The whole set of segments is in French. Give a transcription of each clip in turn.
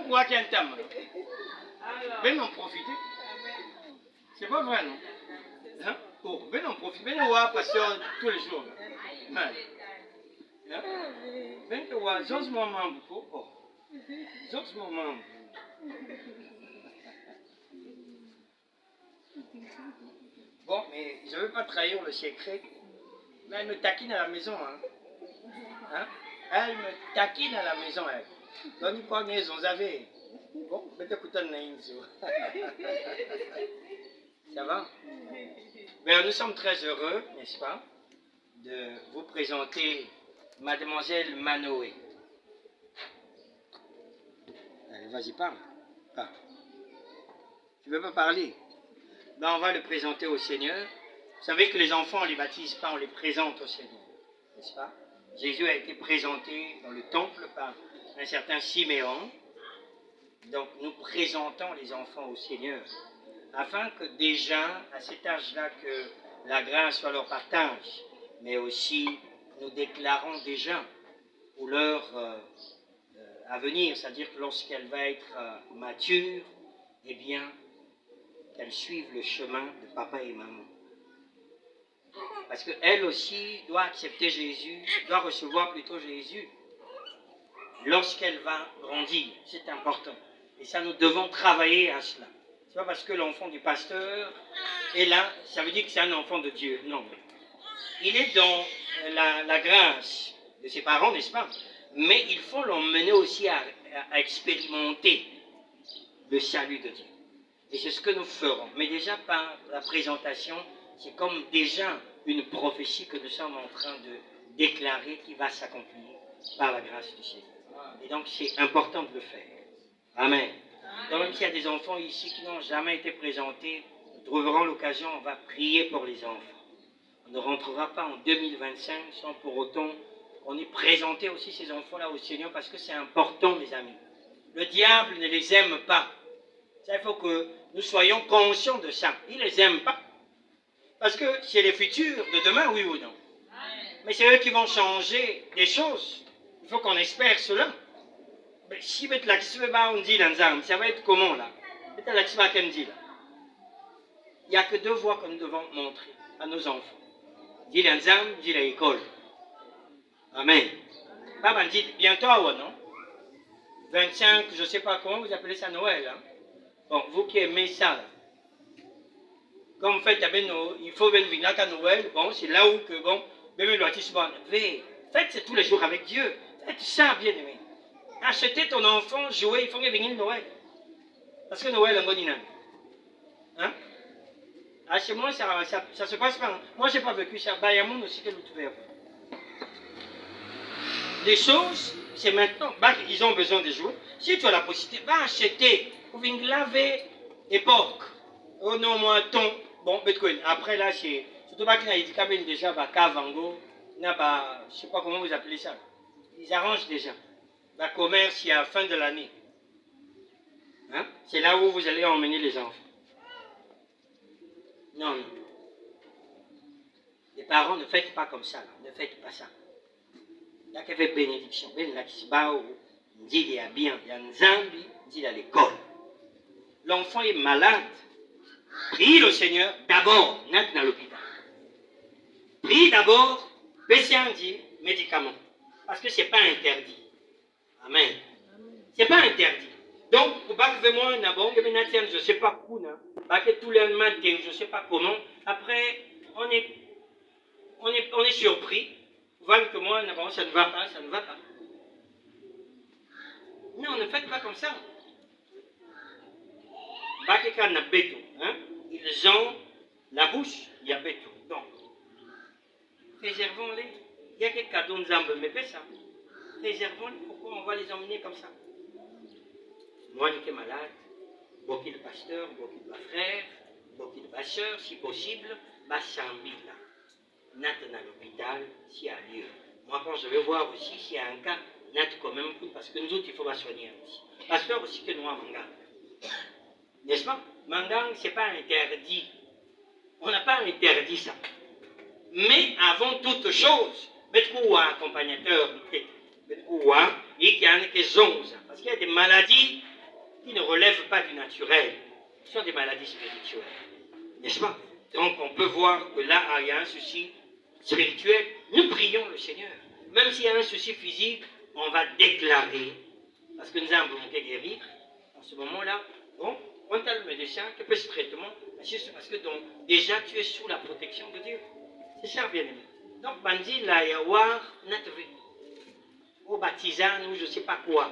Donc, quoi qu'il y a un thème. Ben en profiter. C'est pas vrai, non? Hein? Oh, ben en profiter. Ben voir pasteur tous les jours. Hein? Ben voir, j'ose mon membre. Oh, j'ose mon membre. Bon, mais je ne veux pas trahir le secret. Mais elle me taquine à la maison. Hein? Elle me taquine à la maison. Elle. Donc, quoi, mais on avait. Bon, peut-être que tu as une. Ça va? Mais nous sommes très heureux, n'est-ce pas, de vous présenter Mademoiselle Manoé. Allez, vas-y, parle. Parle. Tu ne veux pas parler? Ben, on va le présenter au Seigneur. Vous savez que les enfants, on ne les baptise pas, on les présente au Seigneur. N'est-ce pas? Jésus a été présenté dans le temple par un certain Siméon. Donc, nous présentons les enfants au Seigneur. Afin que déjà, à cet âge-là, que la grâce soit leur partage. Mais aussi, nous déclarons déjà pour leur avenir. C'est-à-dire que lorsqu'elle va être mature, eh bien, qu'elle suive le chemin de papa et maman. Parce qu'elle aussi doit accepter Jésus, doit recevoir plutôt Jésus lorsqu'elle va grandir. C'est important. Et ça, nous devons travailler à cela. Ce n'est pas parce que l'enfant du pasteur est là, ça veut dire que c'est un enfant de Dieu. Non. Il est dans la grâce de ses parents, n'est-ce pas? Mais il faut l'emmener aussi à expérimenter le salut de Dieu. Et c'est ce que nous ferons. Mais déjà par la présentation, c'est comme déjà une prophétie que nous sommes en train de déclarer qui va s'accomplir par la grâce du Seigneur. Et donc c'est important de le faire. Amen. Donc même s'il y a des enfants ici qui n'ont jamais été présentés, nous trouverons l'occasion, on va prier pour les enfants. On ne rentrera pas en 2025 sans pour autant qu'on ait présenté aussi ces enfants-là au Seigneur parce que c'est important, mes amis. Le diable ne les aime pas. Ça, il faut que nous soyons conscients de ça. Il ne les aime pas. Parce que c'est les futurs de demain, oui ou non. Mais c'est eux qui vont changer des choses. Il faut qu'on espère cela. Mais si on dit ça va être comment là? Il n'y a que deux voies que nous devons montrer à nos enfants. Dit l'ensemble, dit l'école. Amen. Papa dit bientôt, non? 25, je ne sais pas comment vous appelez ça Noël. Hein? Bon, vous qui aimez ça, là. Comme vous faites, il faut venir à Noël, bon, c'est là où que, bon, faites tous les jours avec Dieu. Faites ça, bien aimé. Achetez ton enfant, jouer, il faut venir Noël. Parce que Noël, on va hein? Ah, chez moi, ça se passe pas. Moi, je n'ai pas vécu ça. Il y a monde aussi qui est ouvert. Les choses, c'est maintenant. Bah, ils ont besoin de jouer. Si tu as la possibilité, va acheter. Vous venez laver époque. Oh non, moi, ton. Bon, Bitcoin. Après, là, c'est. Surtout pas qu'il y a des cabines déjà, bah, Kavango. Je ne sais pas comment vous appelez ça. Ils arrangent déjà. Le commerce, il y a la fin de l'année. Hein? C'est là où vous allez emmener les enfants. Non, non. Les parents, ne faites pas comme ça. Là. Ne faites pas ça. Il y a quelques bénédictions. Ben là, qui se bat, dit il y a bien. Il y a un Zambi, dit à l'école. L'enfant est malade. Prie le Seigneur d'abord, n'a dans l'hôpital. Prie d'abord, baissez un dit médicaments. Parce que ce n'est pas interdit. Amen. Ce n'est pas interdit. Donc, moi, je ne sais pas où, tous les matins, je ne sais pas comment. Après, on est surpris. Voilà que moi, ça ne va pas, ça ne va pas. Non, ne faites pas comme ça. Ils ont la bouche, il y a béton. Donc, préservons-les. Il y a quelques cadeaux de zambes, mais pas ça. Préservons-les. Pourquoi on va les emmener comme ça? Moi, j'étais malade. Beaucoup de pasteurs, beaucoup de frères, beaucoup de soeurs, si possible, Sambi là. Nat dans l'hôpital, s'il y a lieu. Moi, quand je vais voir aussi s'il y a un cas, Nat quand même, parce que nous autres, il faut la soigner aussi. Pasteur aussi que nous, à Mangang. N'est-ce pas? Mangang, ce n'est pas interdit. On n'a pas interdit ça. Mais avant toute chose, mettez-vous un accompagnateur, mettez-vous un, il y a des 11. Parce qu'il y a des maladies qui ne relèvent pas du naturel. Ce sont des maladies spirituelles. N'est-ce pas? Donc on peut voir que là, il y a un souci spirituel. Nous prions le Seigneur. Même s'il y a un souci physique, on va déclarer. Parce que nous avons voulu guérir. En ce moment-là, bon, quand tu as le médecin qui peut ce traitement, c'est parce que donc, déjà tu es sous la protection de Dieu. C'est ça, bien aimé. Donc, Bandi, là, il y a notre vie. Au baptisant, ou je ne sais pas quoi.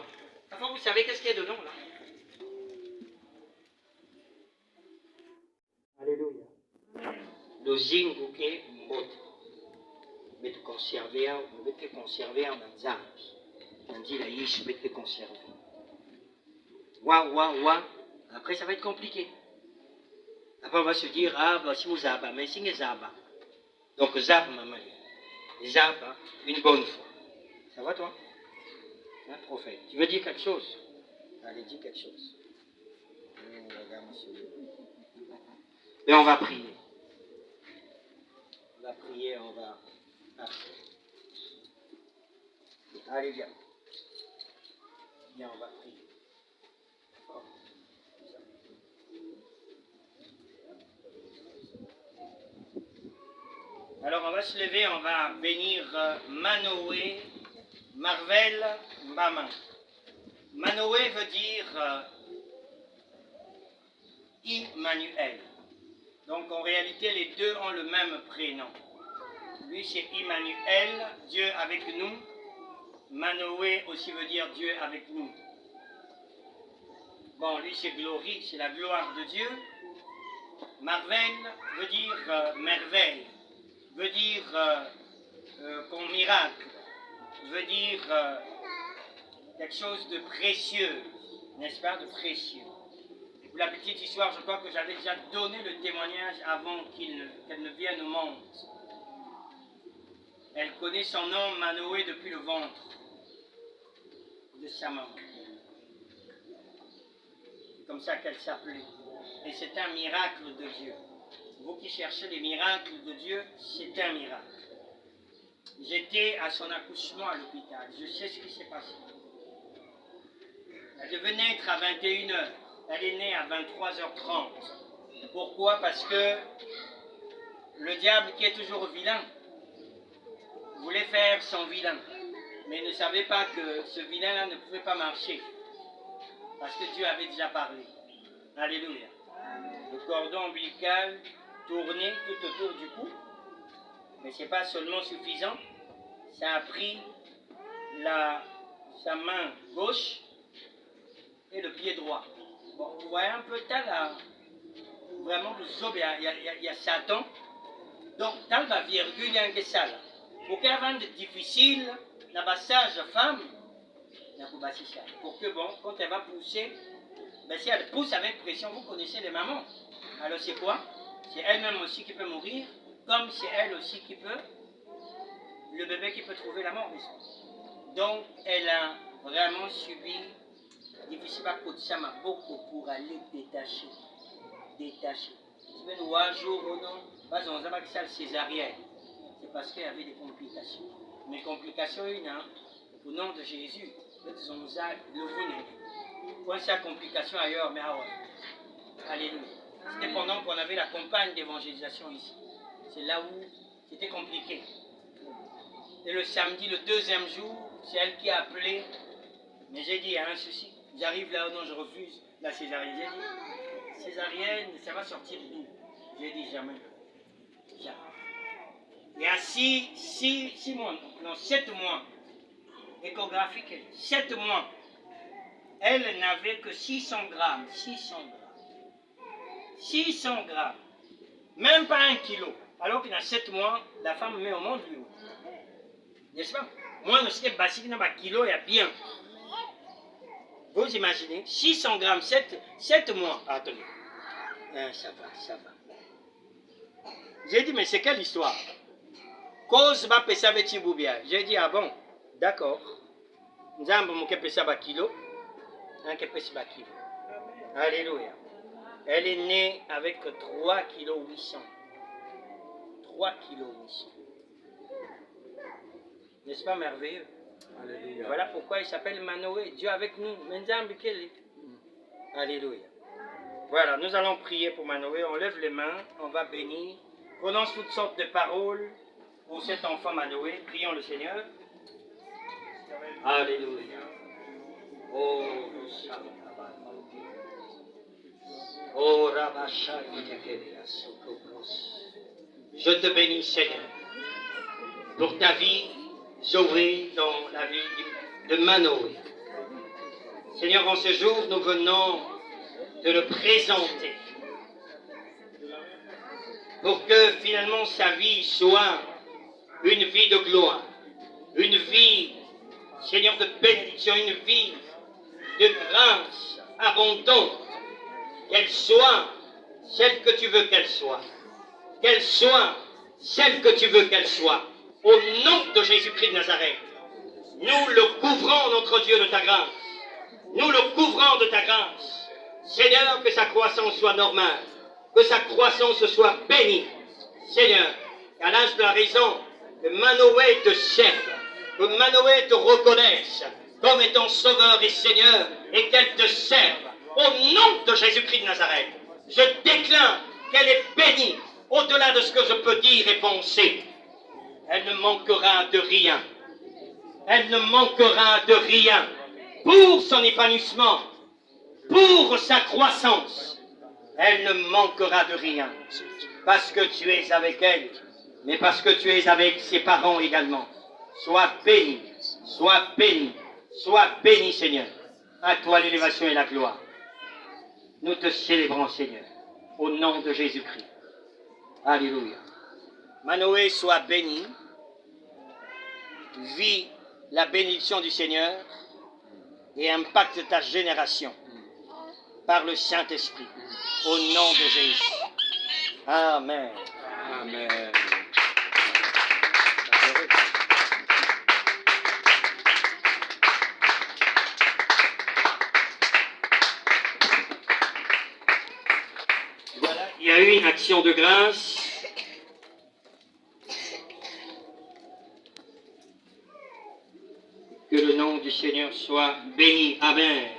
Enfin, vous savez qu'est-ce qu'il y a dedans, là? Alléluia. Le zinguke mbote. Mais te conserver en Anzambi. Bandi, là, je vais te conserver. Wa. Après, ça va être compliqué. Après, on va se dire, ah, bah, si vous avez, mais si vous avez. Donc, zap, maman. Zap, une bonne fois. Ça va, toi? Hein, prophète? Tu veux dire quelque chose? Allez, dis quelque chose. Et on va prier. On va prier, on va. Allez, viens. Viens, on va prier. Alors on va se lever, on va bénir Manoé, Marvel, Maman. Manoé veut dire Immanuel. Donc en réalité les deux ont le même prénom. Lui c'est Immanuel, Dieu avec nous. Manoé aussi veut dire Dieu avec nous. Bon, lui c'est Glory, c'est la gloire de Dieu. Marvel veut dire merveille. Veut dire qu'on miracle, veut dire quelque chose de précieux, n'est-ce pas, de précieux. Pour la petite histoire, je crois que j'avais déjà donné le témoignage avant qu'elle ne vienne au monde. Elle connaît son nom Manoé depuis le ventre de sa maman. C'est comme ça qu'elle s'appelait. Et c'est un miracle de Dieu. Vous qui cherchez les miracles de Dieu, c'est un miracle. J'étais à son accouchement à l'hôpital. Je sais ce qui s'est passé. Elle devait naître à 21h. Elle est née à 23h30. Pourquoi? Parce que le diable, qui est toujours vilain, voulait faire son vilain. Mais ne savait pas que ce vilain-là ne pouvait pas marcher. Parce que Dieu avait déjà parlé. Alléluia. Le cordon ombilical tourné tout autour du cou. Mais ce n'est pas seulement suffisant. Ça a pris sa main gauche et le pied droit. Bon, vous voyez un peu, là, vraiment, le zob, il y a Satan. Donc, dans la virgule, il y a un que ça là. Pour qu'elle rende difficile, la passage femme, pour que, bon, quand elle va pousser, ben, si elle pousse avec pression, vous connaissez les mamans. Alors, c'est quoi? C'est elle-même aussi qui peut mourir, comme c'est elle aussi qui peut, le bébé qui peut trouver la mort. Donc, elle a vraiment subi, difficile à côté ça m'a beaucoup pour aller détacher. Si vous voulez, 3 jours ou non, pas on a ça césarienne. C'est parce qu'il y avait des complications. Mais complications, il y a, au nom de Jésus, le vous quand c'est la complication ailleurs, mais ah ouais. Alléluia. C'était pendant qu'on avait la campagne d'évangélisation ici. C'est là où c'était compliqué. Et le samedi, le 2e jour, c'est elle qui a appelé. Mais j'ai dit, il y a un souci. J'arrive là, non, je refuse la césarienne. J'ai dit, césarienne, ça va sortir d'où? J'ai dit, jamais. Il y a 6 mois, non, 7 mois, échographique, 7 mois. Elle n'avait que 600 grammes. 600 grammes. Même pas 1 kilo. Alors qu'il y a 7 mois, la femme met au monde, lui. N'est-ce pas? Moi, je sais que basique dans un kilo, il y a bien. Vous imaginez? 600 grammes, 7 mois. Ah, attendez. Ça va. J'ai dit, mais c'est quelle histoire? Cause va passer avec Tiboubia. J'ai dit, ah bon, d'accord. Nous avons passer avec kilo. Kilo. Alléluia. Elle est née avec 3 kg 800. 3 kg 800. N'est-ce pas merveilleux? Alléluia. Voilà pourquoi il s'appelle Manoé. Dieu avec nous. Alléluia. Voilà, nous allons prier pour Manoé. On lève les mains, on va bénir. Prononce toutes sortes de paroles pour cet enfant Manoé. Prions le Seigneur. Alléluia. Oh, oh, je te bénis, Seigneur, pour ta vie, Zoé, dans la vie de Manoé. Seigneur, en ce jour, nous venons de le présenter pour que finalement sa vie soit une vie de gloire, une vie, Seigneur, de bénédiction, une vie de grâce abondante, qu'elle soit celle que tu veux qu'elle soit celle que tu veux qu'elle soit, au nom de Jésus-Christ de Nazareth. Nous le couvrons, notre Dieu, de ta grâce. Nous le couvrons de ta grâce. Seigneur, que sa croissance soit normale, que sa croissance soit bénie. Seigneur, qu'à l'âge de la raison, que Manoé te serve, que Manoé te reconnaisse comme étant Sauveur et Seigneur, et qu'elle te serve. Au nom de Jésus-Christ de Nazareth, je déclare qu'elle est bénie au-delà de ce que je peux dire et penser. Elle ne manquera de rien. Elle ne manquera de rien pour son épanouissement, pour sa croissance. Elle ne manquera de rien parce que tu es avec elle, mais parce que tu es avec ses parents également. Sois béni, sois béni, sois béni, Seigneur. À toi l'élévation et la gloire. Nous te célébrons, Seigneur, au nom de Jésus-Christ. Alléluia. Manoé, sois béni. Vis la bénédiction du Seigneur et impacte ta génération par le Saint-Esprit. Au nom de Jésus. Amen. Amen. Voilà, il y a eu une action de grâce. Que le nom du Seigneur soit béni. Amen.